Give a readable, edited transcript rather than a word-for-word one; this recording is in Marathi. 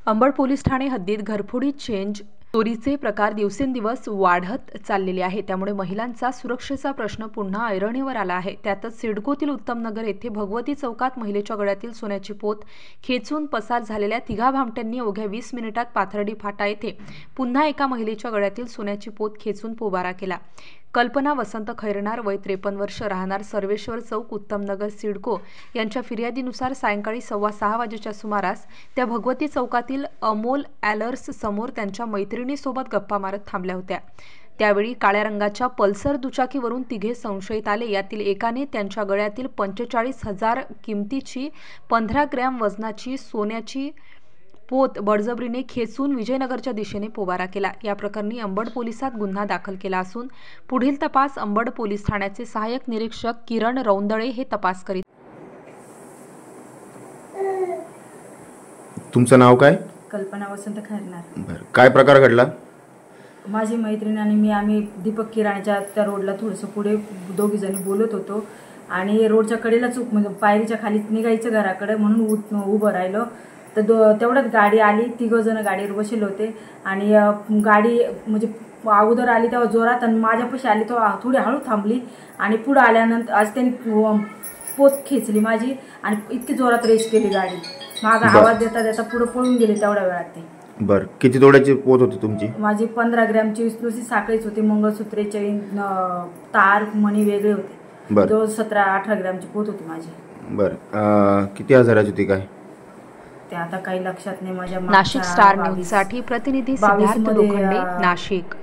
अंबड पोलीस ठाणे हद्दीत घरफोडी चेंज चोरीचे प्रकार दिवसेंदिवस वाढत चाललेले आहे। त्यामुळे महिलांचा सुरक्षेचा प्रश्न पुन्हा ऐरणीवर आला आहे। त्यातच सिडकोतील उत्तमनगर येथे भगवती चौकात महिलेच्या गळ्यातील सोन्याची पोत खेचून पसार झालेल्या तिघा भामट्यांनी अवघ्या 20 मिनिटात पाथर्डी फाटा येथे पुन्हा एका महिलेच्या गळ्यातील सोन्याची पोत खेचून पोबारा केला। कल्पना वसंत खैरनार वय 53 वर्ष राहणार सर्वेश्वर चौक उत्तमनगर सिडको यांच्या फिर्यादीनुसार सायंकाळी 6:15 वाजेच्या सुमारास त्या भगवती चौकातील अमोल ॲलर्स समोर त्यांच्या मैत्रिणीसोबत गप्पा मारत थांबल्या होत्या। त्यावेळी काळ्या रंगाच्या पल्सर दुचाकीवरून तिघे संशयित आले। यातील एकाने त्यांच्या गळ्यातील 45,000 किमतीची 15 ग्रॅम वजनाची सोन्याची पोत बळजबरीने खेचून विजयनगरच्या दिशेने पोबारा केला। या प्रकरणी अंबड पोलिसात गुन्हा दाखल केला असून पुढील तपास अंबड पोलीस ठाण्याचे सहाय्यक निरीक्षक किरण रौंदळे हे तपास करीत। तुमचं नाव काय? कल्पना वसंत खैरनार। बरं, काय प्रकार घडला? माझी मैत्रीण आणि आम्ही दीपक किराण्याच्या त्या रोडला थोडंसं पुढे दोघी जणी बोलत होतो आणि रोडच्या कडेला चूक म्हणजे पायरीच्या खाली निघायचं घराकडे म्हणून उभं राहिलो तर तेवढ्यात गाडी आली। 3 जण गाडीवर बसले होते आणि गाडी म्हणजे अगोदर आली तेव्हा जोरात आणि माझ्यापाशी आली तेव्हा थोडी हळू थांबली आणि पुढे आल्यानंतर आज त्यांनी पोत खेचली माझी आणि इतकी जोरात रेस केली गाडी। माग आवाज देता देता पुढे पळून गेले तेवढ्या वेळात ते। बरं, किती तोड्याची पोत होती तुमची? माझी 15 ग्रॅमची नुसती साखळीच होती, मंगळसूत्रे चैन तार मणी वेगळे होते। तो 17-18 ग्रॅमची पोत होती माझी। बरं, किती हजाराची होती काय ते आता काही लक्षात नाही माझ्या। नाशिक स्टार न्यूज साठी प्रतिनिधी सिद्धार्थ लोखंडे, नाशिक।